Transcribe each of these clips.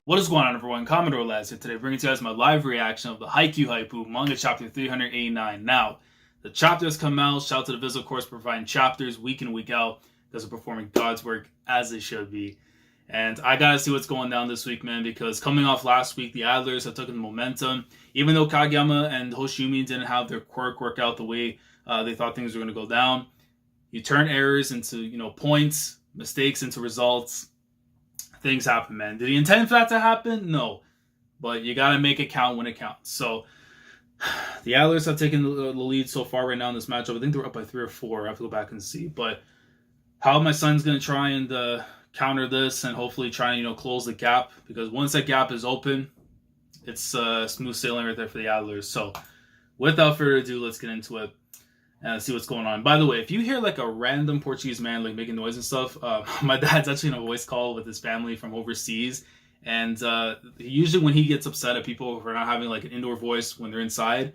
What is going on, everyone? Commodore Laz here today, bringing to you guys my live reaction of the Haikyuu manga chapter 389. Now, the chapter has come out. Shout out to the Viz, of course, providing chapters week in, week out. Because they're performing God's work as they should be. And I gotta see what's going down this week, man, because coming off last week, the Adlers have taken the momentum. Even though Kageyama and Hoshiyumi didn't have their quirk work out the way they thought things were going to go down, you turn errors into, points, mistakes into results. Things happen, man. Did he intend for that to happen? No. But you got to make it count when it counts. So, the Adlers have taken the lead so far right now in this matchup. I think they're up by 3 or 4. I have to go back and see. But how my son's going to try and counter this and hopefully try and, close the gap. Because once that gap is open, it's smooth sailing right there for the Adlers. So, without further ado, let's get into it and see what's going on. By the way, if you hear like a random Portuguese man like making noise and stuff, my dad's actually in a voice call with his family from overseas, and usually when he gets upset at people for not having like an indoor voice when they're inside,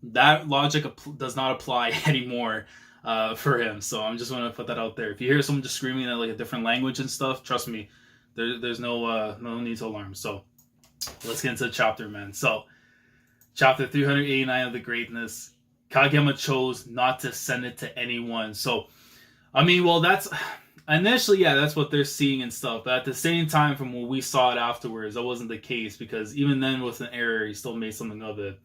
that logic does not apply anymore for him. So I'm just going to put that out there. If you hear someone just screaming in like a different language and stuff, trust me, there's no need to alarm. So let's get into the chapter, man. So chapter 389 of the Greatness. Kageyama chose not to send it to anyone. So, that's initially, that's what they're seeing and stuff. But at the same time, from when we saw it afterwards, that wasn't the case, because even then with an error, he still made something of it.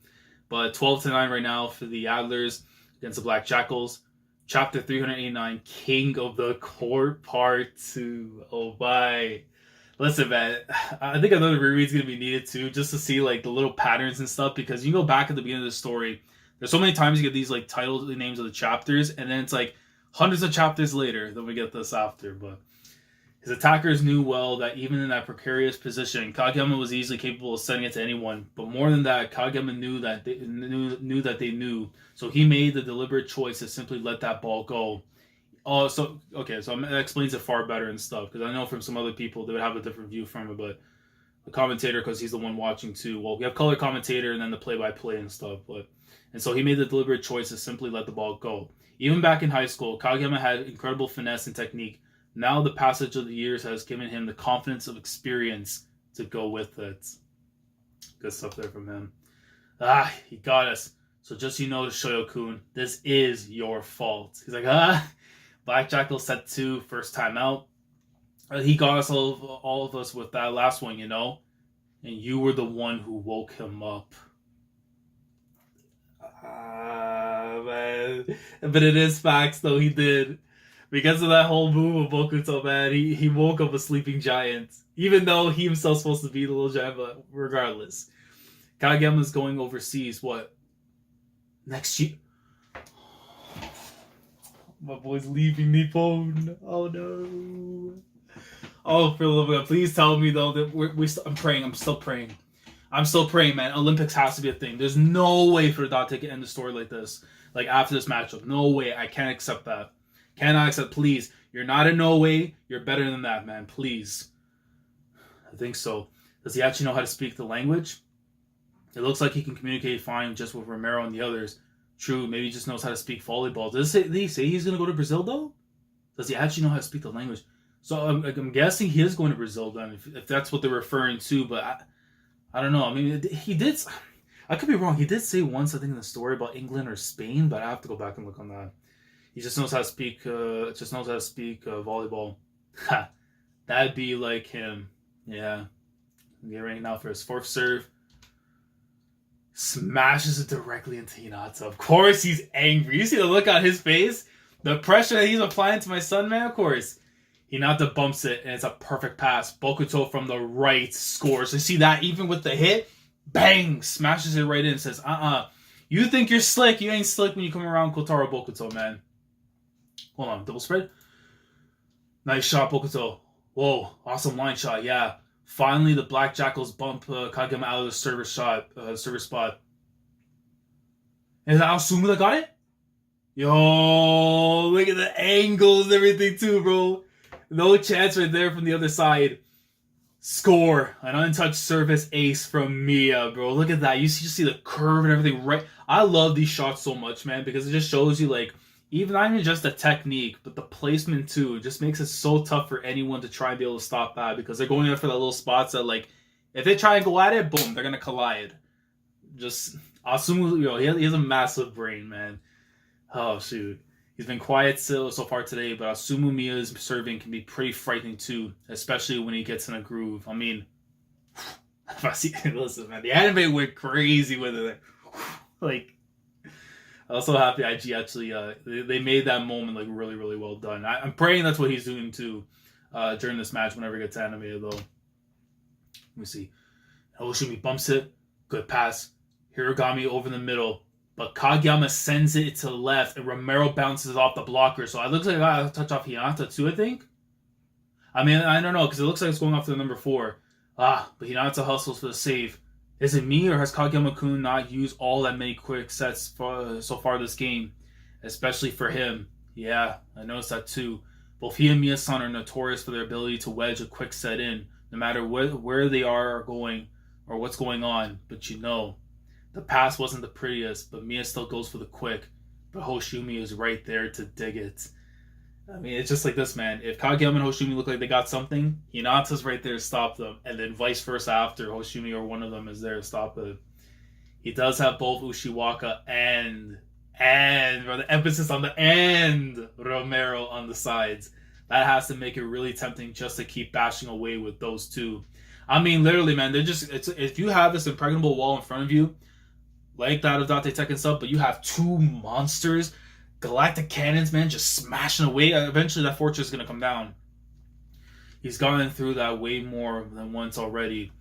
But 12-9 right now for the Adlers against the Black Jackals. Chapter 389, King of the Court, Part 2. Oh, bye. Listen, man, I think another reread's going to be needed too, just to see like the little patterns and stuff, because you go back at the beginning of the story, there's so many times you get these like title names of the chapters, and then it's like hundreds of chapters later that we get this after. But his attackers knew well that even in that precarious position, Kageyama was easily capable of sending it to anyone. But more than that, Kageyama knew that they knew. So he made the deliberate choice to simply let that ball go. So that explains it far better and stuff, because I know from some other people they would have a different view from it, but the commentator, because he's the one watching too. Well, we have color commentator and then the play-by-play and stuff, and so he made the deliberate choice to simply let the ball go. Even back in high school, Kageyama had incredible finesse and technique. Now the passage of the years has given him the confidence of experience to go with it. Good stuff there from him. He got us. So just so you know, Shoyo-kun, this is your fault. He's like, Black Jackal set 2, first time out. He got us all of us with that last one, and you were the one who woke him up. Man. But it is facts, though. He did. Because of that whole move of Bokuto, man, he woke up a sleeping giant. Even though he himself's supposed to be the little giant, but regardless. Kageyama's going overseas, what? Next year? My boy's leaving Nippon. Oh, no. Oh, for a little bit. Please tell me, though, that I'm praying. I'm still praying. I'm still praying, man. Olympics has to be a thing. There's no way for the Date to end the story like this. Like, after this matchup. No way. I can't accept that. Cannot accept. Please. You're not in no way. You're better than that, man. Please. I think so. Does he actually know how to speak the language? It looks like he can communicate fine just with Romero and the others. True, maybe he just knows how to speak volleyball. Did he say he's going to go to Brazil, though? Does he actually know how to speak the language? So I'm guessing he is going to Brazil, then, if that's what they're referring to, but I don't know. He did. I could be wrong. He did say once, I think, in the story about England or Spain, but I have to go back and look on that. He just knows how to speak. Volleyball. That'd be like him. Yeah. Get ready now for his fourth serve. Smashes it directly into Hinata. Of course, he's angry. You see the look on his face. The pressure that he's applying to my son, man. Of course. Hinata bumps it, and it's a perfect pass. Bokuto from the right scores. You see that? Even with the hit, bang! Smashes it right in and says, You think you're slick. You ain't slick when you come around Kotaro Bokuto, man. Hold on. Double spread. Nice shot, Bokuto. Whoa. Awesome line shot. Yeah. Finally, the Black Jackals bump Kageyama out of the server spot. Is that Aosumu that got it? Yo, look at the angles and everything too, bro. No chance right there from the other side. Score. An untouched service ace from Mia, bro. Look at that. You just see the curve and everything right. I love these shots so much, man, because it just shows you, like, even not even just the technique, but the placement too, just makes it so tough for anyone to try and be able to stop that, because they're going after the little spots that, like, if they try and go at it, boom, they're gonna collide. Just Asumu, he has a massive brain, man. Oh shoot, he's been quiet so far today, but Asumu Miya's serving can be pretty frightening too, especially when he gets in a groove. I mean, listen, man, the anime went crazy with it. Like, I'm also happy IG actually they made that moment like really, really well done. I'm praying that's what he's doing too during this match whenever it gets animated though. Let me see. Hoshimi bumps it. Good pass. Hirogami over the middle. But Kageyama sends it to the left and Romero bounces off the blocker. So it looks like I got a touch off Hinata too, I think. I mean, I don't know, because it looks like it's going off to the number 4. But Hinata hustles for the save. Is it me, or has Kageyama-kun not used all that many quick sets so far this game? Especially for him. Yeah, I noticed that too. Both he and Miya-san are notorious for their ability to wedge a quick set in, no matter where they are going or what's going on. But the pass wasn't the prettiest, but Miya still goes for the quick. But Hoshimi is right there to dig it. I mean, it's just like this, man. If Kageyama and Hoshimi look like they got something, Hinata's right there to stop them. And then vice versa after, Hoshimi or one of them is there to stop it. He does have both Ushiwaka and the emphasis on the and Romero on the sides. That has to make it really tempting just to keep bashing away with those two. I mean, literally, man, if you have this impregnable wall in front of you, like that of Date Tekken Sub, but you have two monsters, galactic cannons, man, just smashing away. Eventually, that fortress is going to come down. He's gone through that way more than once already.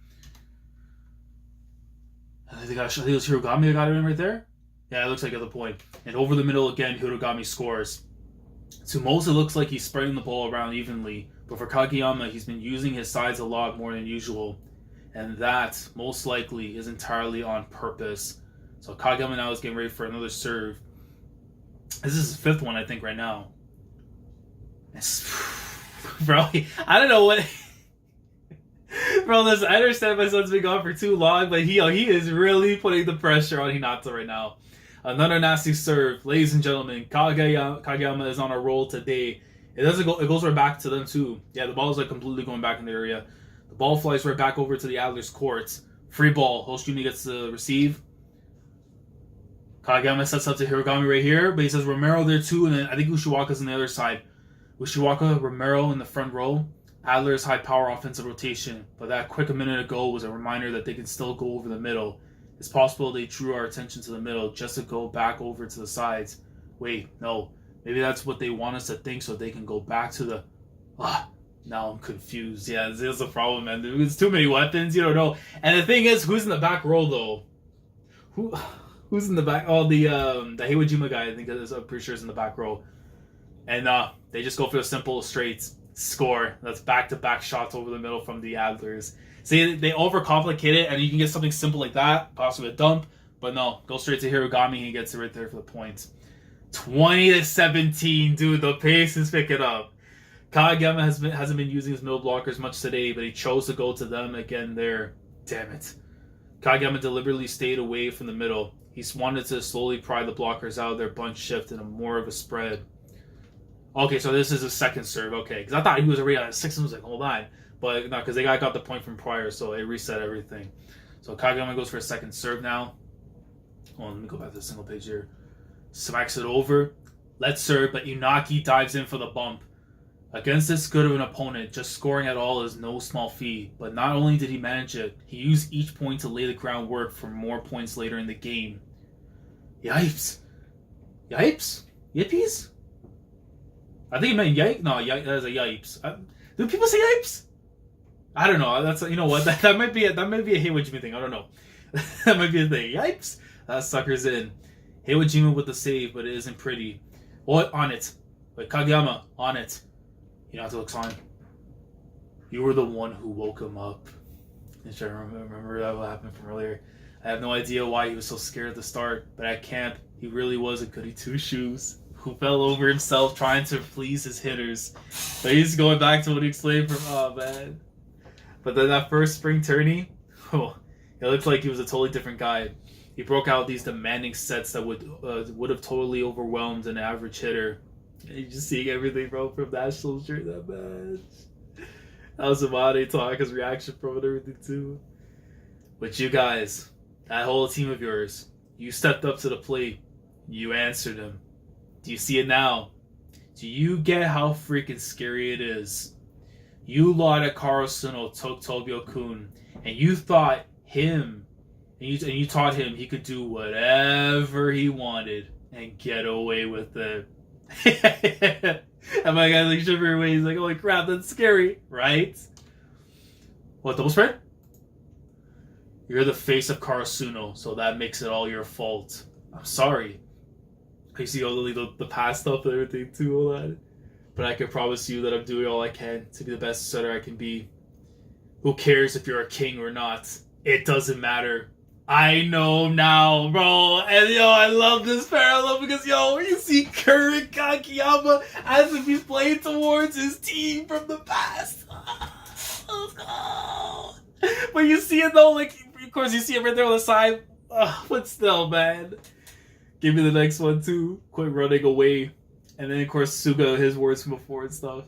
I think it was Hirogami that got it in right there. Yeah, it looks like at the point. And over the middle again, Hirogami scores. To most, it looks like he's spreading the ball around evenly. But for Kageyama, he's been using his sides a lot more than usual. And that, most likely, is entirely on purpose. So Kageyama now is getting ready for another serve. This is his 5th one, I think, right now. Bro, I don't know what... Bro, listen, I understand my son's been gone for too long, but he is really putting the pressure on Hinata right now. Another nasty serve. Ladies and gentlemen, Kageyama is on a roll today. It goes right back to them, too. Yeah, the ball is like completely going back in the area. The ball flies right back over to the Adlers' courts. Free ball. Hoshimi gets to receive. Kageyama sets up to Hirogami right here, but he says Romero there too, and then I think Ushiwaka's on the other side. Ushiwaka, Romero in the front row. Adler's high power offensive rotation, but that quick a minute ago was a reminder that they can still go over the middle. It's possible they drew our attention to the middle just to go back over to the sides. Wait, no. Maybe that's what they want us to think so they can go back to the... now I'm confused. Yeah, this is a problem, man. There's too many weapons, you don't know. And the thing is, who's in the back row, though? Who's in the back? Oh, the Heiwajima guy, I think I'm pretty sure is in the back row. And they just go for the simple straights. Score. That's back-to-back shots over the middle from the Adlers. See, they overcomplicate it, and you can get something simple like that, possibly a dump, but no, go straight to Hirogami, and he gets it right there for the points. 20-17, dude, the pace is picking up. Kageyama hasn't been using his middle blockers much today, but he chose to go to them again there. Damn it. Kageyama deliberately stayed away from the middle. He wanted to slowly pry the blockers out of their bunch shift in a more of a spread. Okay, so this is a second serve, okay. Because I thought he was already on a 6 and was like, hold on. But no, because they got the point from prior, so it reset everything. So Kageyama goes for a second serve now. Hold on, let me go back to the single page here. Smacks it over. Let's serve, but Inaki dives in for the bump. Against this good of an opponent, just scoring at all is no small feat. But not only did he manage it, he used each point to lay the groundwork for more points later in the game. Yipes. Yipes? Yippies? I think it meant yike. No, that's a yipes. Do people say yipes? I don't know. That's, you know what? That might be a Heiwajima thing. I don't know. That might be a thing. Yipes. That sucker's in. Heiwajima with the save, but it isn't pretty. What on it? Wait, Kageyama on it. Hinata looks on. You were the one who woke him up. I'm trying to remember that what happened from earlier. I have no idea why he was so scared at the start, but at camp, he really was a goody two-shoes who fell over himself trying to please his hitters. But he's going back to what he explained from, oh man. But then that first spring tourney, it looked like he was a totally different guy. He broke out these demanding sets that would have totally overwhelmed an average hitter. And you just seeing everything, bro, from Nationals during that match. That was Amade talk, his reaction from it, everything too. But you guys, that whole team of yours, you stepped up to the plate. You answered him. Do you see it now? Do you get how freaking scary it is? You lot at Karasuno took Tobio-kun, and you thought him, and you taught him he could do whatever he wanted and get away with it. And my guy's like shivering away. He's like, "Holy crap, that's scary, right?" What, double spread? You're the face of Karasuno, so that makes it all your fault. I'm sorry. I see all the past stuff and everything too, all that. But I can promise you that I'm doing all I can to be the best setter I can be. Who cares if you're a king or not? It doesn't matter. I know now, bro. And yo, I love this parallel because yo, you see current Kageyama as if he's playing towards his team from the past. Let's go. But you see it though, like, of course you see it right there on the side. But still, man. Give me the next one too. Quit running away. And then of course Suga, his words from before and stuff.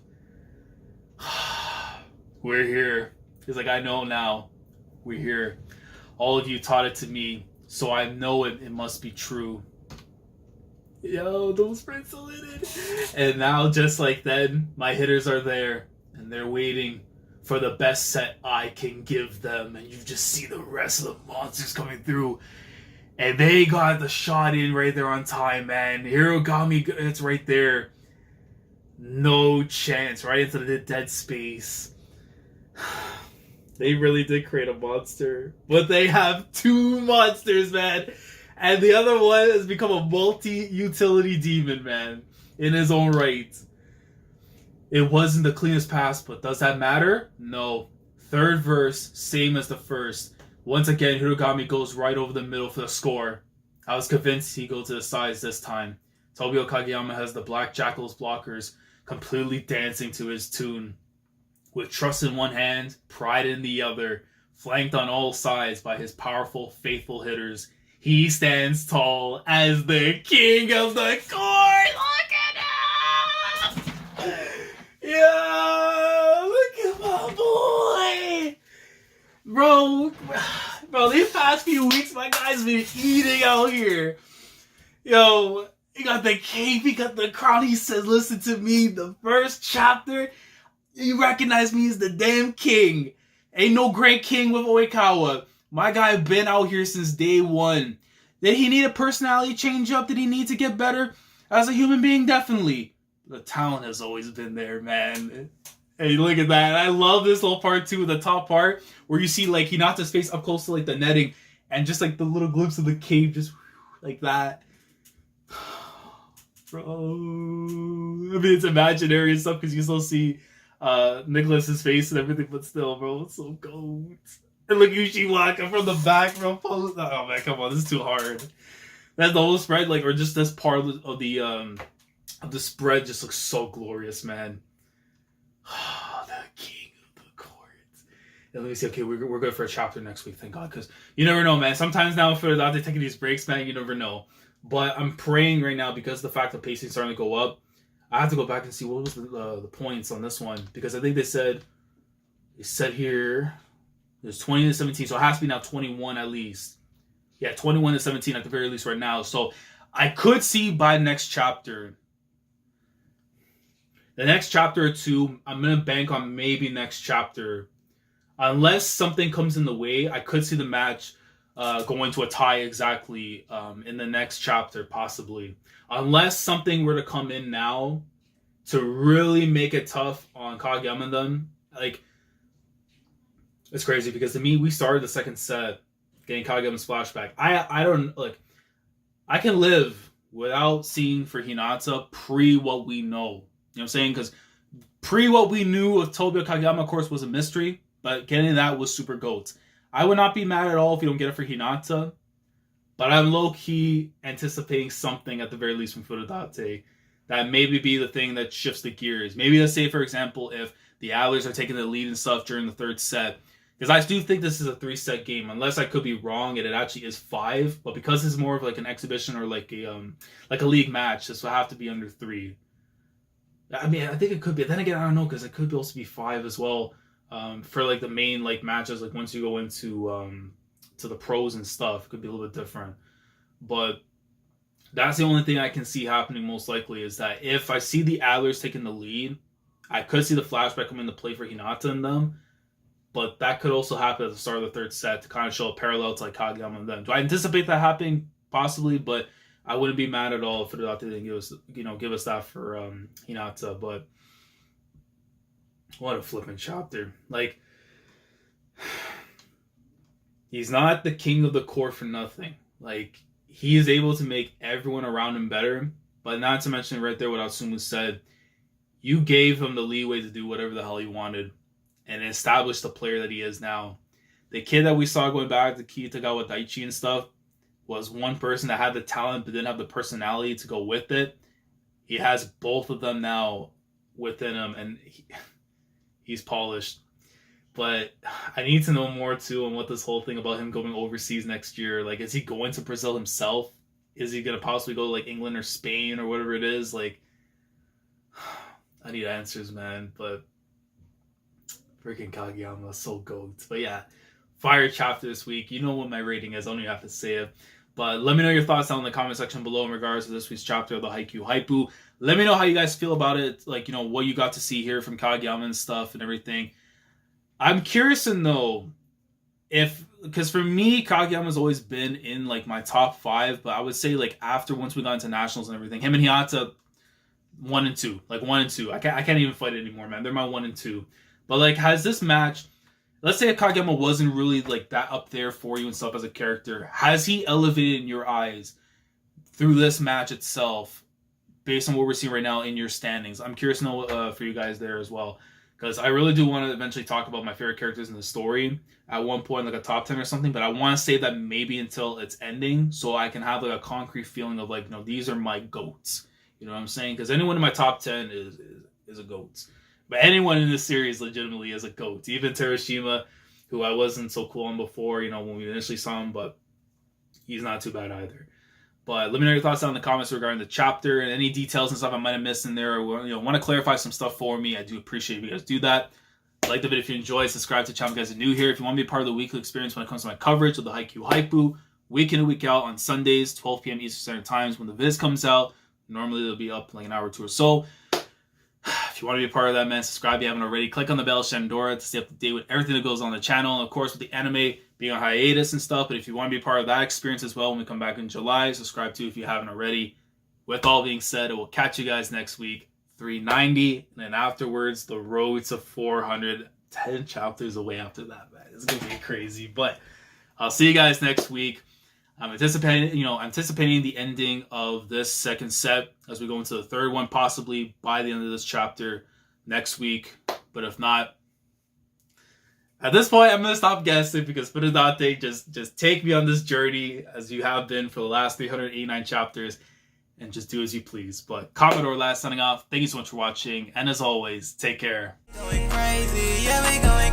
We're here. He's like, I know now. We're here. All of you taught it to me, so I know it must be true. Yo, those friends still in it. And now, just like then, my hitters are there, and they're waiting for the best set I can give them. And you just see the rest of the monsters coming through. And they got the shot in right there on time, man. Hirogami, it's right there. No chance, right into the dead space. They really did create a monster. But they have two monsters, man. And the other one has become a multi-utility demon, man. In his own right. It wasn't the cleanest pass, but does that matter? No. Third verse, same as the first. Once again, Hirogami goes right over the middle for the score. I was convinced he'd go to the sides this time. Tobio Kageyama has the Black Jackals blockers completely dancing to his tune. With trust in one hand, pride in the other, flanked on all sides by his powerful, faithful hitters, he stands tall as the king of the court. Look at him! Yeah, look at my boy! Bro, these past few weeks, my guy's been eating out here. Yo, he got the cape, he got the crown. He says, listen to me, the first chapter, you recognize me as the damn king. Ain't no great king with Oikawa. My guy been out here since day one. Did he need a personality change up? Did he need to get better? As a human being, definitely. The talent has always been there, man. Hey, look at that. I love this little part too, the top part, where you see like Hinata's face up close to like the netting, and just like the little glimpse of the cave, just like that. Bro. I mean, it's imaginary and stuff because you still see Nicholas's face and everything, but still, bro, it's so gold. And look, Ushiwaka from the back, bro. Oh man, come on, this is too hard. That's the whole spread, like, or just this part of the spread just looks so glorious, man. The king of the court. And let me see. Okay, we're good for a chapter next week, thank God, because you never know, man. Sometimes now, for after taking these breaks, man, you never know. But I'm praying right now because of the fact that pacing's starting to go up. I have to go back and see what was the points on this one, because I think they said here there's 20 to 17, so it has to be now 21 at least. Yeah, 21 to 17 at the very least right now. So I could see by next chapter. The next chapter or two, I'm gonna bank on maybe next chapter, unless something comes in the way. I could see the match going to a tie exactly in the next chapter, possibly. Unless something were to come in now to really make it tough on Kageyama and them. Like, it's crazy because to me, we started the second set getting Kageyama's flashback. I don't, like, I can live without seeing for Hinata pre what we know. You know what I'm saying? Because pre what we knew of Tobio Kageyama, of course, was a mystery, but getting that was super GOAT. I would not be mad at all if you don't get it for Hinata. But I'm low-key anticipating something at the very least from Furudate that maybe be the thing that shifts the gears. Maybe let's say, for example, if the Adlers are taking the lead and stuff during the third set, Because I do think this is a 3-set game, unless I could be wrong and it actually is 5. But because it's more of like an exhibition or like a league match, this will have to be under 3. I mean, I think it could be. Then again, I don't know, because it could also be 5 as well for like the main like matches. Like once you go into to the pros and stuff, it could be a little bit different. But that's the only thing I can see happening most likely, is that if I see the Adlers taking the lead, I could see the flashback come into play for Hinata and them. But that could also happen at the start of the 3rd set to kind of show a parallel to like Kageyama and them. Do I anticipate that happening? Possibly, but I wouldn't be mad at all if it didn't give us that for Hinata. But what a flipping chapter! Like, he's not the king of the court for nothing. Like, he is able to make everyone around him better. But not to mention right there what Asumu said, you gave him the leeway to do whatever the hell he wanted and establish the player that he is now. The kid that we saw going back to Kitagawa Daichi and stuff was one person that had the talent but didn't have the personality to go with it. He has both of them now within him, and he's polished. But I need to know more too on what this whole thing about him going overseas next year. Like, is he going to Brazil himself? Is he going to possibly go to like England or Spain or whatever it is? Like, I need answers, man. But freaking Kageyama, so goat. But yeah, fire chapter this week. You know what my rating is. I don't even have to say it. But let me know your thoughts down in the comment section below in regards to this week's chapter of the Haikyu Haipu. Let me know how you guys feel about it. Like, you know, what you got to see here from Kageyama and stuff and everything. I'm curious to know if, because for me, Kageyama's always been in like my top 5. But I would say like once we got into nationals and everything, him and Hinata 1 and 2. Like 1 and 2. I can't even fight it anymore, man. They're my 1 and 2. But like, has this match, let's say if Kageyama wasn't really like that up there for you and stuff as a character, has he elevated in your eyes through this match itself based on what we're seeing right now in your standings? I'm curious to know for you guys there as well, because I really do want to eventually talk about my favorite characters in the story at one point, like a top 10 or something, but I want to save that maybe until it's ending so I can have like a concrete feeling of like, these are my GOATs. You know what I'm saying? Because anyone in my top 10 is a GOAT. But anyone in this series legitimately is a GOAT. Even Terashima, who I wasn't so cool on before, when we initially saw him, but he's not too bad either. But let me know your thoughts down in the comments regarding the chapter and any details and stuff I might have missed in there, or want to clarify some stuff for me. I do appreciate if you guys do that. Like the video if you enjoyed, subscribe to the channel if you guys are new here. If you want to be part of the weekly experience when it comes to my coverage of the Haikyu Haipu, week in and week out on Sundays, 12 p.m. Eastern Standard Times when the viz comes out. Normally it'll be up like an hour or two or so. If you want to be a part of that, man, subscribe if you haven't already. Click on the bell, Shandora, to stay up to date with everything that goes on the channel. And of course, with the anime being on hiatus and stuff. But if you want to be a part of that experience as well when we come back in July, subscribe too if you haven't already. With all being said, I will catch you guys next week. 390, and then afterwards, the road to 400. 10 chapters away after that, man. It's going to be crazy. But I'll see you guys next week. I'm anticipating the ending of this second set as we go into the third one, possibly by the end of this chapter next week. But if not, at this point, I'm going to stop guessing because Spinadate, just take me on this journey as you have been for the last 389 chapters and just do as you please. But Commodore last signing off. Thank you so much for watching. And as always, take care. Going crazy. Yeah, we going